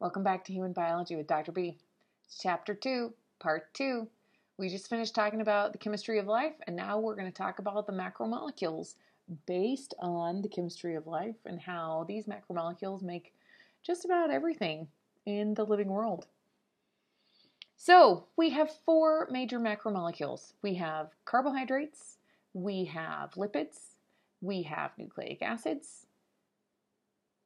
Welcome back to Human Biology with Dr. B. It's Chapter 2, Part 2. We just finished talking about the chemistry of life, and now we're going to talk about the macromolecules based on the chemistry of life and how these macromolecules make just about everything in the living world. So, we have four major macromolecules. We have carbohydrates, we have lipids, we have nucleic acids,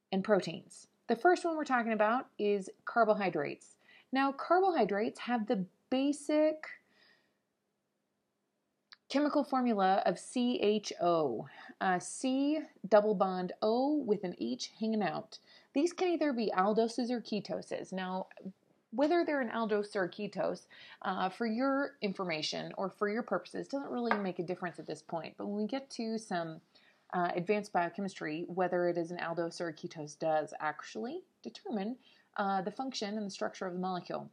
and proteins. The first one we're talking about is carbohydrates. Now, carbohydrates have the basic chemical formula of CHO, C double bond O with an H hanging out. These can either be aldoses or ketoses. Now, whether they're an aldose or a ketose, for your information or for your purposes, doesn't really make a difference at this point. But when we get to some advanced biochemistry, whether it is an aldose or a ketose does actually determine the function and the structure of the molecule.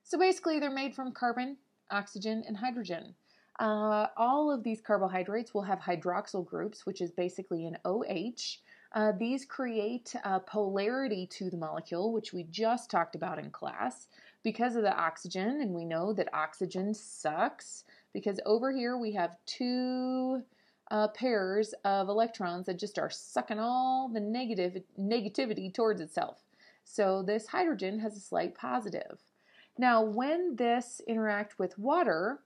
So basically, they're made from carbon, oxygen, and hydrogen. All of these carbohydrates will have hydroxyl groups, which is basically an OH. These create a polarity to the molecule, which we just talked about in class, because of the oxygen, and we know that oxygen sucks, because over here we have two pairs of electrons that just are sucking all the negativity towards itself. So this hydrogen has a slight positive. Now, when this interacts with water,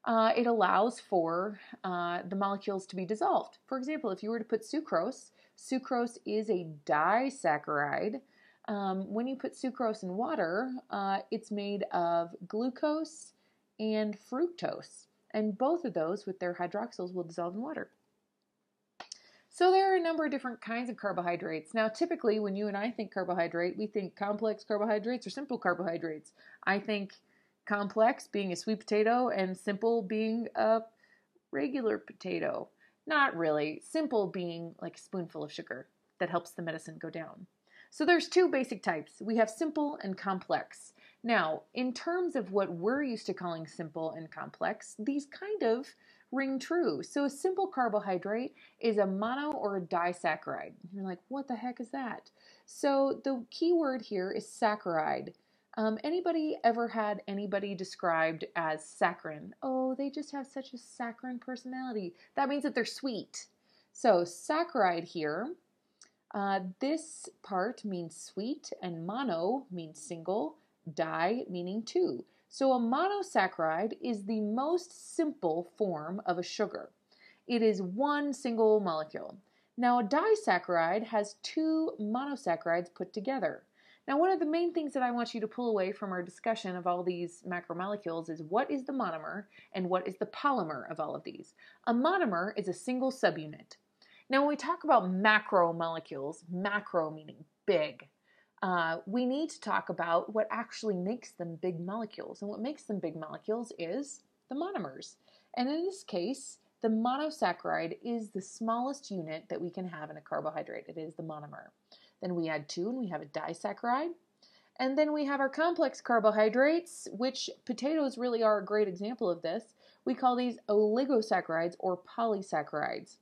it allows for the molecules to be dissolved. For example, if you were to put sucrose, sucrose is a disaccharide. When you put sucrose in water, it's made of glucose and fructose. And both of those, with their hydroxyls, will dissolve in water. So there are a number of different kinds of carbohydrates. Now, typically, when you and I think carbohydrate, we think complex carbohydrates or simple carbohydrates. I think complex being a sweet potato and simple being a regular potato. Not really. Simple being like a spoonful of sugar that helps the medicine go down. So there's two basic types. We have simple and complex. Now, in terms of what we're used to calling simple and complex, these kind of ring true. So a simple carbohydrate is a mono or a disaccharide. You're like, what the heck is that? So the key word here is saccharide. Anybody ever had anybody described as saccharine? Oh, they just have such a saccharine personality. That means that they're sweet. So saccharide here, this part means sweet, and mono means single, di meaning two. So a monosaccharide is the most simple form of a sugar. It is one single molecule. Now a disaccharide has two monosaccharides put together. Now, one of the main things that I want you to pull away from our discussion of all these macromolecules is what is the monomer and what is the polymer of all of these. A monomer is a single subunit. Now, when we talk about macromolecules, macro meaning big, we need to talk about what actually makes them big molecules. And what makes them big molecules is the monomers. And in this case, the monosaccharide is the smallest unit that we can have in a carbohydrate. It is the monomer. Then we add two and we have a disaccharide. And then we have our complex carbohydrates, which potatoes really are a great example of this. We call these oligosaccharides or polysaccharides.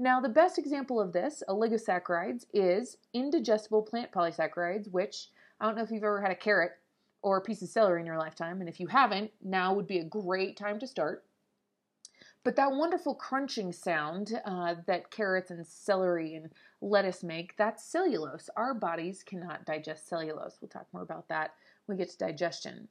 Now, the best example of this, oligosaccharides, is indigestible plant polysaccharides, which I don't know if you've ever had a carrot or a piece of celery in your lifetime, and if you haven't, now would be a great time to start. But that wonderful crunching sound that carrots and celery and lettuce make, that's cellulose. Our bodies cannot digest cellulose. We'll talk more about that when we get to digestion.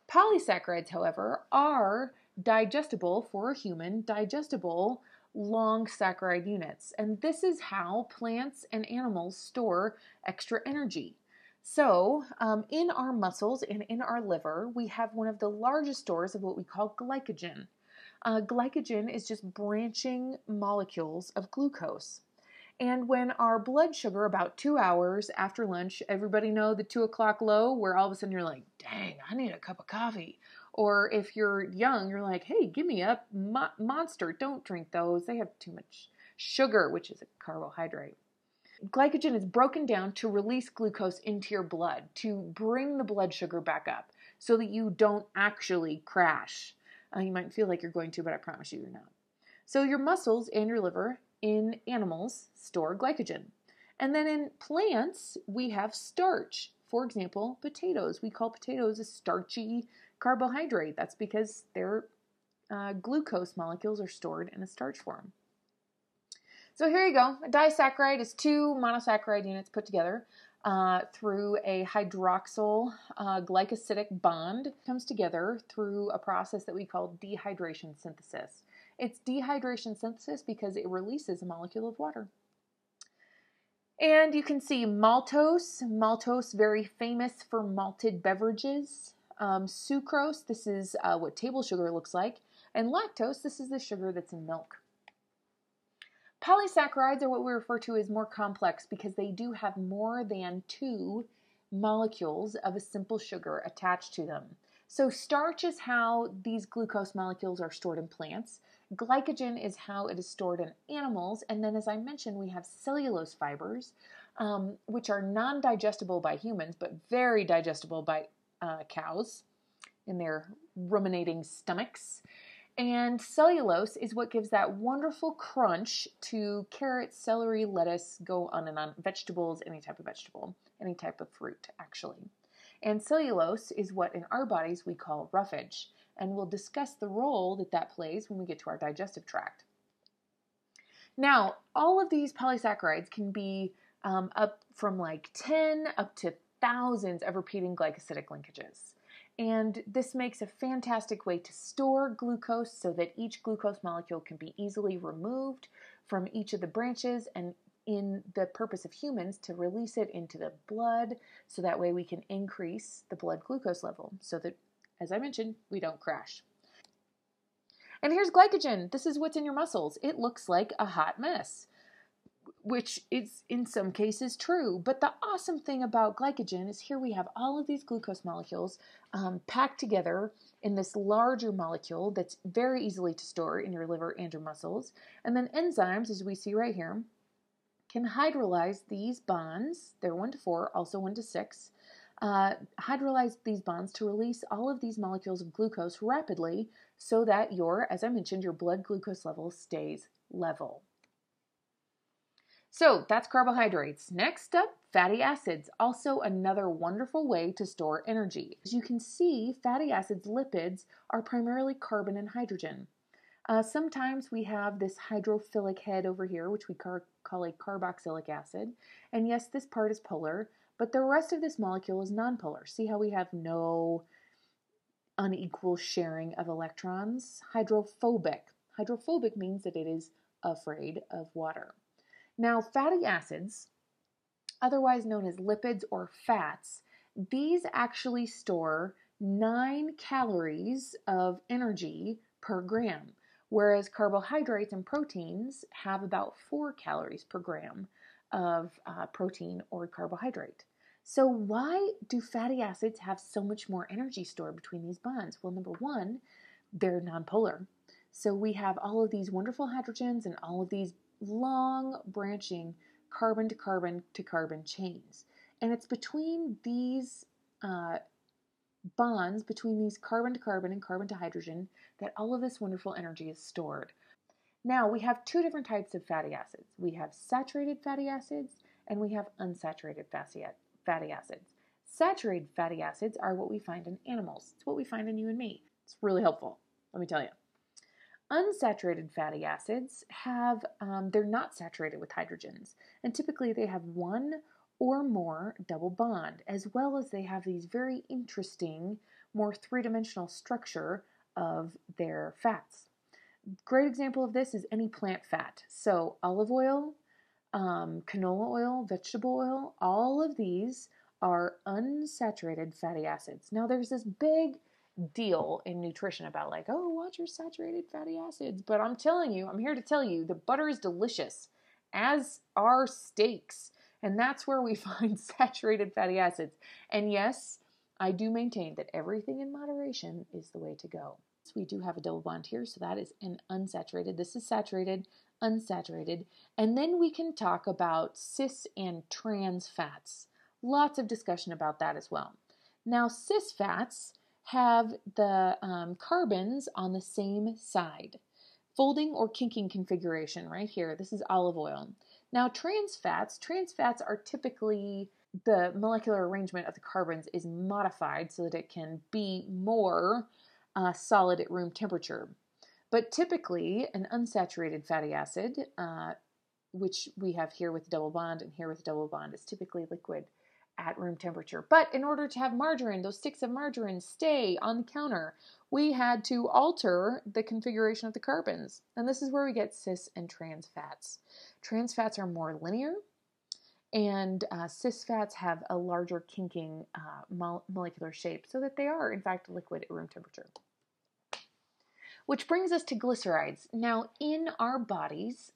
Polysaccharides, however, are digestible for a human, digestible long saccharide units. And this is how plants and animals store extra energy. So in our muscles and in our liver, we have one of the largest stores of what we call glycogen. Glycogen is just branching molecules of glucose. And when our blood sugar, about 2 hours after lunch, everybody know the 2 o'clock low, where all of a sudden you're like, dang, I need a cup of coffee. Or if you're young, you're like, hey, give me a Monster. Don't drink those. They have too much sugar, which is a carbohydrate. Glycogen is broken down to release glucose into your blood, to bring the blood sugar back up so that you don't actually crash. You might feel like you're going to, but I promise you you're not. So your muscles and your liver in animals store glycogen. And then in plants, we have starch. For example, potatoes. We call potatoes a starchy carbohydrate. That's because their glucose molecules are stored in a starch form. So here you go. A disaccharide is two monosaccharide units put together through a hydroxyl glycosidic bond. It comes together through a process that we call dehydration synthesis. It's dehydration synthesis because it releases a molecule of water. And you can see maltose. Maltose, very famous for malted beverages. Sucrose, this is what table sugar looks like. And lactose, this is the sugar that's in milk. Polysaccharides are what we refer to as more complex because they do have more than two molecules of a simple sugar attached to them. So starch is how these glucose molecules are stored in plants. Glycogen is how it is stored in animals. And then, as I mentioned, we have cellulose fibers, which are non-digestible by humans, but very digestible by cows in their ruminating stomachs. And cellulose is what gives that wonderful crunch to carrots, celery, lettuce, go on and on, vegetables, any type of vegetable, any type of fruit, actually. And cellulose is what in our bodies we call roughage. And we'll discuss the role that that plays when we get to our digestive tract. Now, all of these polysaccharides can be up from like 10 up to thousands of repeating glycosidic linkages. And this makes a fantastic way to store glucose so that each glucose molecule can be easily removed from each of the branches, and in the purpose of humans to release it into the blood so that way we can increase the blood glucose level so that, as I mentioned, we don't crash. And here's glycogen. This is what's in your muscles. It looks like a hot mess, which is in some cases true. But the awesome thing about glycogen is here we have all of these glucose molecules packed together in this larger molecule that's very easily to store in your liver and your muscles. And then enzymes, as we see right here, can hydrolyze these bonds. They're 1 to 4, also 1 to 6. Hydrolyze these bonds to release all of these molecules of glucose rapidly so that as I mentioned, your blood glucose level stays level. So that's carbohydrates. Next up, fatty acids, also another wonderful way to store energy. As you can see, fatty acids, lipids, are primarily carbon and hydrogen. Sometimes we have this hydrophilic head over here, which we call a carboxylic acid. And yes, this part is polar, but the rest of this molecule is nonpolar. See how we have no unequal sharing of electrons? Hydrophobic. Hydrophobic means that it is afraid of water. Now, fatty acids, otherwise known as lipids or fats, these actually store 9 calories of energy per gram, whereas carbohydrates and proteins have about 4 calories per gram of protein or carbohydrate. So why do fatty acids have so much more energy stored between these bonds? Well, number one, they're nonpolar. So we have all of these wonderful hydrogens and all of these long branching carbon to carbon to carbon chains. And it's between these bonds, between these carbon to carbon and carbon to hydrogen, that all of this wonderful energy is stored. Now, we have 2 different types of fatty acids. We have saturated fatty acids and we have unsaturated fatty acids. Saturated fatty acids are what we find in animals. It's what we find in you and me. It's really helpful, let me tell you. Unsaturated fatty acids they're not saturated with hydrogens, and typically they have 1 or more double bond, as well as they have these very interesting, more three-dimensional structure of their fats. Great example of this is any plant fat. So olive oil, canola oil, vegetable oil, all of these are unsaturated fatty acids. Now there's this big deal in nutrition about like, oh, watch your saturated fatty acids. But I'm here to tell you, the butter is delicious, as are steaks. And that's where we find saturated fatty acids. And yes, I do maintain that everything in moderation is the way to go. So we do have a double bond here, so that is an unsaturated. This is saturated, unsaturated. And then we can talk about cis and trans fats. Lots of discussion about that as well. Now, cis fats have the carbons on the same side. Folding or kinking configuration right here. This is olive oil. Now, trans fats are typically the molecular arrangement of the carbons is modified so that it can be more solid at room temperature. But typically, an unsaturated fatty acid, which we have here with double bond and here with double bond, is typically liquid at room temperature. But in order to have margarine, those sticks of margarine stay on the counter, we had to alter the configuration of the carbons. And this is where we get cis and trans fats. Trans fats are more linear, and cis fats have a larger kinking molecular shape so that they are, in fact, liquid at room temperature. Which brings us to glycerides. Now, in our bodies,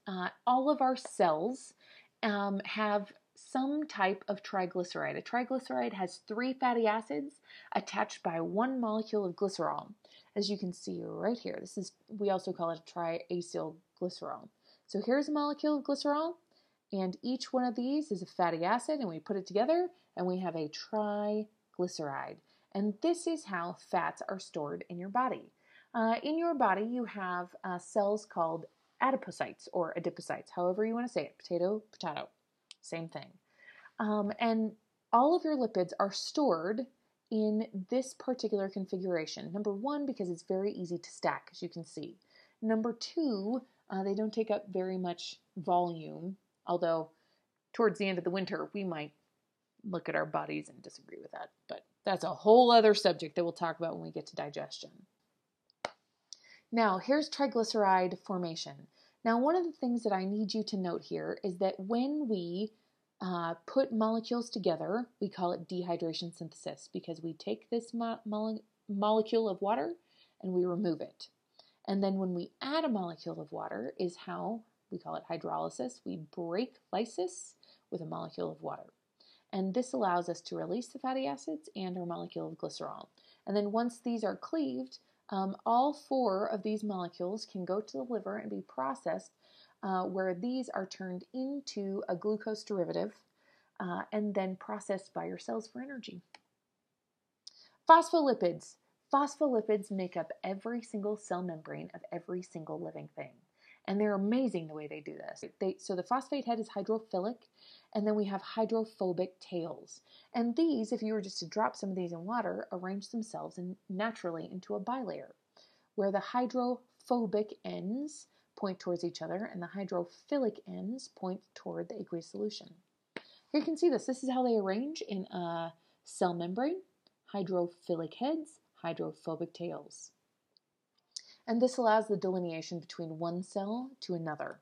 all of our cells have some type of triglyceride. A triglyceride has 3 fatty acids attached by 1 molecule of glycerol. As you can see right here, we also call it a triacyl glycerol. So here's a molecule of glycerol, and each one of these is a fatty acid, and we put it together, and we have a triglyceride. And this is how fats are stored in your body. In your body, you have cells called adipocytes or adipocytes, however you want to say it. Potato, potato, same thing. And all of your lipids are stored in this particular configuration. Number 1, because it's very easy to stack, as you can see. Number 2, they don't take up very much volume, although towards the end of the winter, we might look at our bodies and disagree with that. But that's a whole other subject that we'll talk about when we get to digestion. Now, here's triglyceride formation. Now, one of the things that I need you to note here is that when we put molecules together, we call it dehydration synthesis because we take this molecule of water and we remove it. And then when we add a molecule of water is how we call it hydrolysis. We break lysis with a molecule of water. And this allows us to release the fatty acids and our molecule of glycerol. And then once these are cleaved, all 4 of these molecules can go to the liver and be processed where these are turned into a glucose derivative and then processed by your cells for energy. Phospholipids. Phospholipids make up every single cell membrane of every single living thing. And they're amazing the way they do this. So the phosphate head is hydrophilic, and then we have hydrophobic tails. And these, if you were just to drop some of these in water, arrange themselves naturally into a bilayer, where the hydrophobic ends point towards each other and the hydrophilic ends point toward the aqueous solution. Here you can see this. This is how they arrange in a cell membrane. Hydrophilic heads, hydrophobic tails. And this allows the delineation between one cell to another.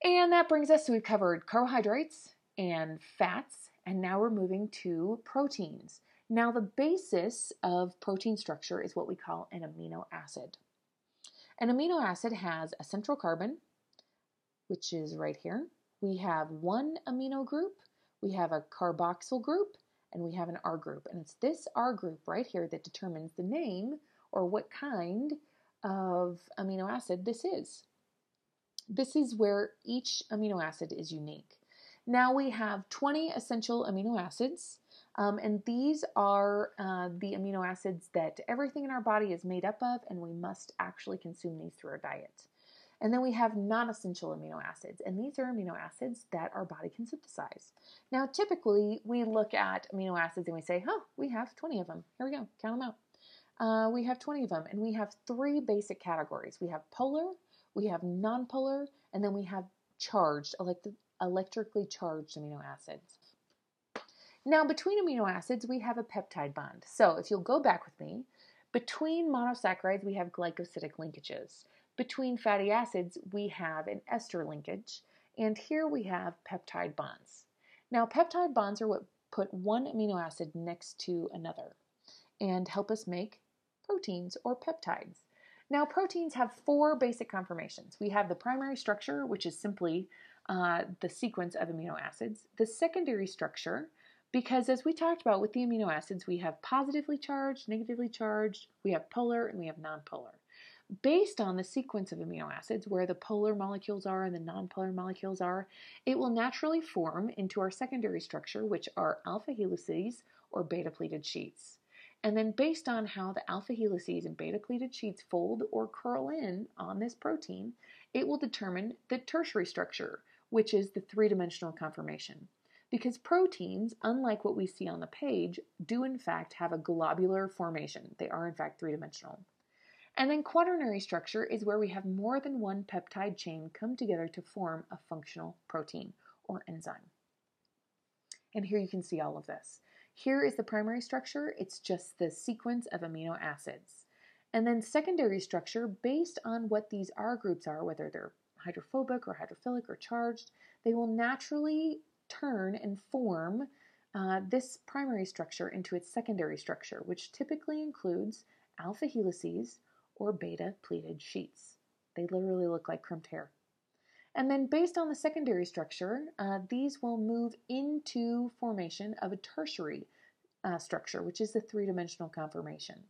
And that brings us, so we've covered carbohydrates and fats, and now we're moving to proteins. Now the basis of protein structure is what we call an amino acid. An amino acid has a central carbon, which is right here. We have one amino group, we have a carboxyl group, and we have an R group. And it's this R group right here that determines the name or what kind of amino acid this is. This is where each amino acid is unique. Now we have 20 essential amino acids, and these are the amino acids that everything in our body is made up of, and we must actually consume these through our diet. And then we have non-essential amino acids, and these are amino acids that our body can synthesize. Now typically we look at amino acids and we say, oh, we have 20 of them. Here we go, count them out. We have 20 of them, and we have 3 basic categories. We have polar, we have nonpolar, and then we have charged, electrically charged amino acids. Now, between amino acids, we have a peptide bond. So if you'll go back with me, between monosaccharides, we have glycosidic linkages. Between fatty acids, we have an ester linkage, and here we have peptide bonds. Now, peptide bonds are what put one amino acid next to another and help us make proteins or peptides. Now, proteins have 4 basic conformations. We have the primary structure, which is simply the sequence of amino acids. The secondary structure, because as we talked about with the amino acids, we have positively charged, negatively charged, we have polar, and we have nonpolar. Based on the sequence of amino acids, where the polar molecules are and the nonpolar molecules are, it will naturally form into our secondary structure, which are alpha helices or beta pleated sheets. And then based on how the alpha helices and beta pleated sheets fold or curl in on this protein, it will determine the tertiary structure, which is the 3-dimensional conformation. because proteins, unlike what we see on the page, do in fact have a globular formation. They are in fact three-dimensional. And then quaternary structure is where we have more than one peptide chain come together to form a functional protein or enzyme. And here you can see all of this. Here is the primary structure. It's just the sequence of amino acids. And then secondary structure, based on what these R groups are, whether they're hydrophobic or hydrophilic or charged, they will naturally turn and form this primary structure into its secondary structure, which typically includes alpha helices or beta pleated sheets. They literally look like crimped hair. And then based on the secondary structure, these will move into formation of a tertiary structure, which is the three-dimensional conformation.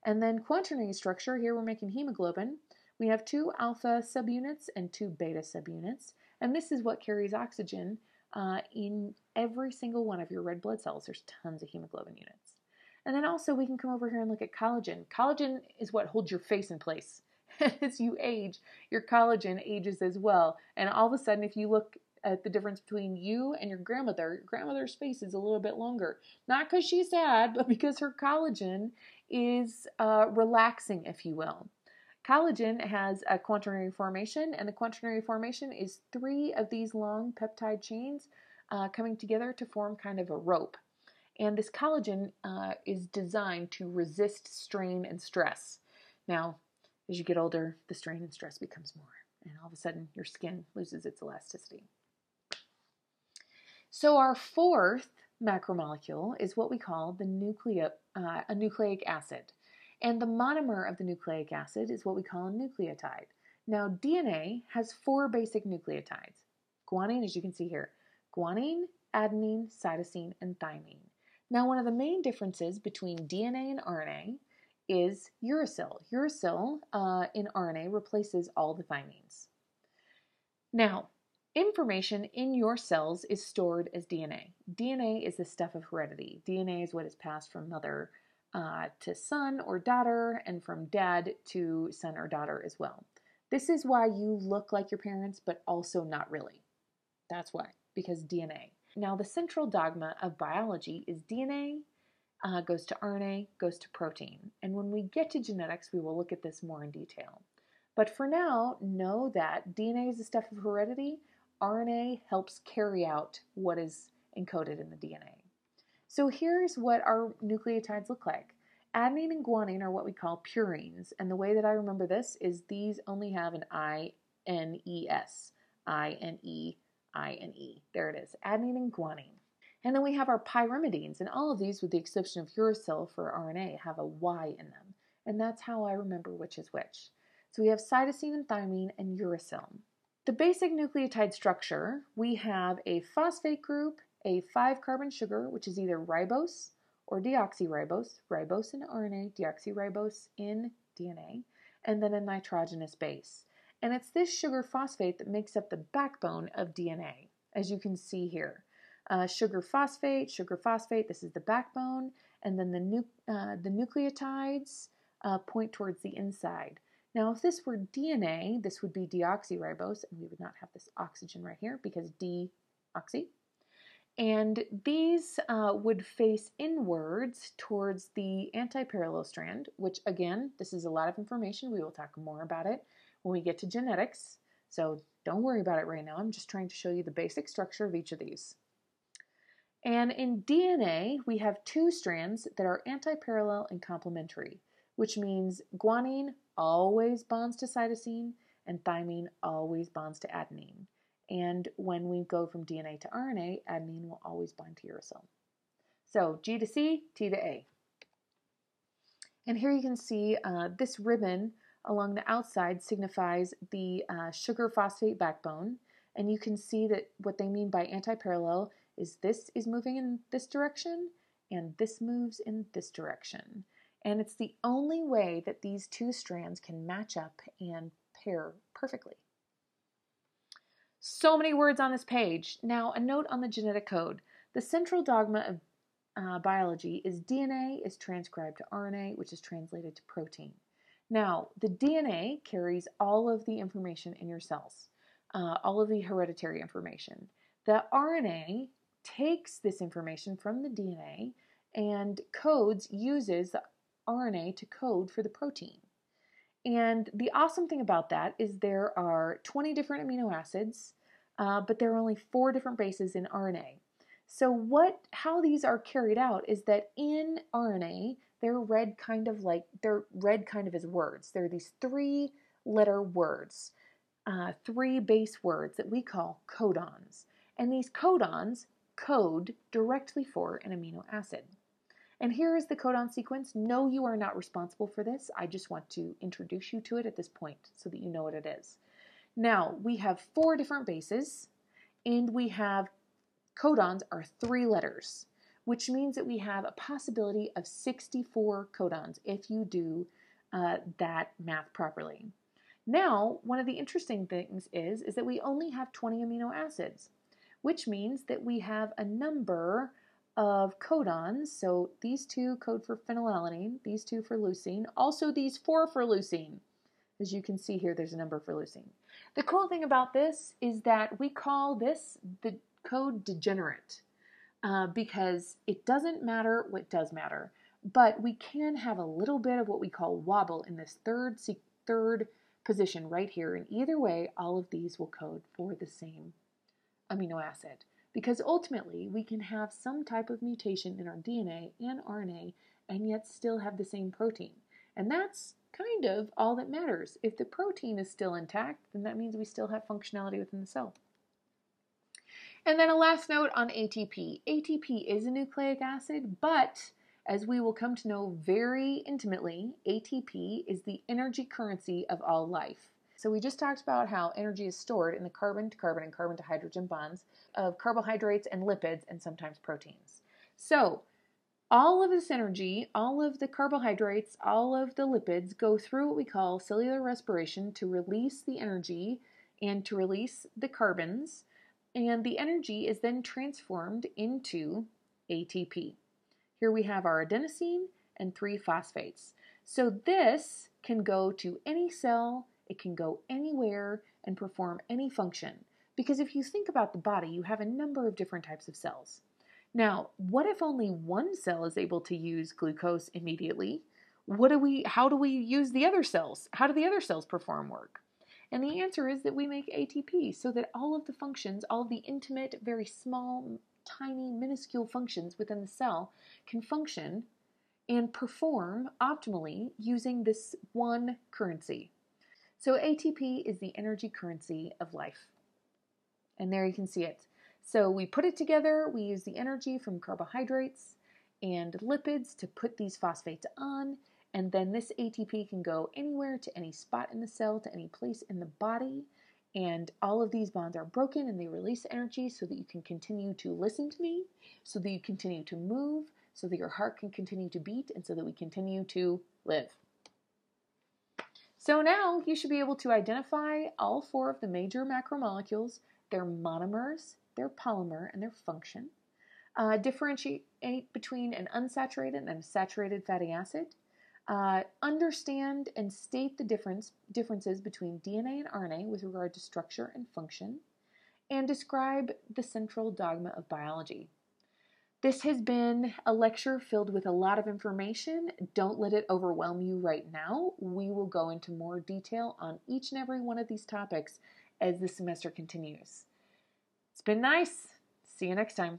And then quaternary structure, here we're making hemoglobin. We have 2 alpha subunits and 2 beta subunits, and this is what carries oxygen in every single one of your red blood cells. There's tons of hemoglobin units. And then also we can come over here and look at collagen. Collagen is what holds your face in place. As you age, your collagen ages as well. And all of a sudden, if you look at the difference between you and your grandmother's face is a little bit longer. Not because she's sad, but because her collagen is relaxing, if you will. Collagen has a quaternary formation, and the quaternary formation is 3 of these long peptide chains coming together to form kind of a rope. And this collagen is designed to resist strain and stress. Now, as you get older, the strain and stress becomes more, and all of a sudden your skin loses its elasticity. So our 4th macromolecule is what we call the a nucleic acid. And the monomer of the nucleic acid is what we call a nucleotide. Now, DNA has 4 basic nucleotides. Guanine, as you can see here, guanine, adenine, cytosine, and thymine. Now, one of the main differences between DNA and RNA is uracil. Uracil in RNA replaces all the thymines. Now, information in your cells is stored as DNA. DNA is the stuff of heredity. DNA is what is passed from mother to son or daughter, and from dad to son or daughter as well. This is why you look like your parents, but also not really. That's why, because DNA. Now, the central dogma of biology is DNA goes to RNA, goes to protein. And when we get to genetics, we will look at this more in detail. But for now, know that DNA is the stuff of heredity. RNA helps carry out what is encoded in the DNA. So here's what our nucleotides look like. Adenine and guanine are what we call purines. And the way that I remember this is these only have an I-N-E-S. I-N-E, I-N-E. There it is, adenine and guanine. And then we have our pyrimidines, and all of these, with the exception of uracil for RNA, have a Y in them. And that's how I remember which is which. So we have cytosine and thymine and uracil. The basic nucleotide structure, we have a phosphate group, a 5-carbon sugar, which is either ribose or deoxyribose, ribose in RNA, deoxyribose in DNA, and then a nitrogenous base. And it's this sugar phosphate that makes up the backbone of DNA, as you can see here. Sugar phosphate, this is the backbone, and then the nucleotides point towards the inside. Now, if this were DNA, this would be deoxyribose, and we would not have this oxygen right here because deoxy. And these would face inwards towards the antiparallel strand, which again, this is a lot of information. We will talk more about it when we get to genetics. So don't worry about it right now. I'm just trying to show you the basic structure of each of these. And in DNA, we have 2 strands that are antiparallel and complementary, which means guanine always bonds to cytosine and thymine always bonds to adenine. And when we go from DNA to RNA, adenine will always bind to uracil. So G to C, T to A. And here you can see this ribbon along the outside signifies the sugar phosphate backbone. And you can see that what they mean by antiparallel is this is moving in this direction and this moves in this direction. And it's the only way that these 2 strands can match up and pair perfectly. So many words on this page. Now, a note on the genetic code. The central dogma of biology is DNA is transcribed to RNA, which is translated to protein. Now, the DNA carries all of the information in your cells, all of the hereditary information. The RNA takes this information from the DNA and uses the RNA to code for the protein. And the awesome thing about that is there are 20 different amino acids, but there are only 4 different bases in RNA. So how these are carried out is that in RNA, they're read kind of as words. There are these 3-letter words, 3 base words that we call codons. And these codons code directly for an amino acid. And here is the codon sequence. No, you are not responsible for this. I just want to introduce you to it at this point so that you know what it is. Now, we have 4 different bases, and we have codons are 3 letters, which means that we have a possibility of 64 codons if you do that math properly. Now, one of the interesting things is that we only have 20 amino acids, which means that we have a number of codons. So these 2 code for phenylalanine, these 2 for leucine, also these 4 for leucine. As you can see here, there's a number for leucine. The cool thing about this is that we call this the code degenerate because it doesn't matter what does matter, but we can have a little bit of what we call wobble in this third position right here. And either way, all of these will code for the same amino acid. Because ultimately, we can have some type of mutation in our DNA and RNA and yet still have the same protein. And that's kind of all that matters. If the protein is still intact, then that means we still have functionality within the cell. And then a last note on ATP. ATP is a nucleic acid, but as we will come to know very intimately, ATP is the energy currency of all life. So we just talked about how energy is stored in the carbon-to-carbon and carbon-to-hydrogen bonds of carbohydrates and lipids and sometimes proteins. So all of this energy, all of the carbohydrates, all of the lipids go through what we call cellular respiration to release the energy and to release the carbons, and the energy is then transformed into ATP. Here we have our adenosine and 3 phosphates. So this can go to any cell, it can go anywhere and perform any function. Because if you think about the body, you have a number of different types of cells. Now, what if only one cell is able to use glucose immediately? How do we use the other cells? How do the other cells perform work? And the answer is that we make ATP so that all of the functions, all of the intimate, very small, tiny, minuscule functions within the cell can function and perform optimally using this one currency. So ATP is the energy currency of life. And there you can see it. So we put it together, we use the energy from carbohydrates and lipids to put these phosphates on, and then this ATP can go anywhere to any spot in the cell, to any place in the body, and all of these bonds are broken and they release energy so that you can continue to listen to me, so that you continue to move, so that your heart can continue to beat, and so that we continue to live. So now you should be able to identify all 4 of the major macromolecules, their monomers, their polymer, and their function. Differentiate between an unsaturated and a saturated fatty acid. Understand and state the differences between DNA and RNA with regard to structure and function. And describe the central dogma of biology. This has been a lecture filled with a lot of information. Don't let it overwhelm you right now. We will go into more detail on each and every one of these topics as the semester continues. It's been nice. See you next time.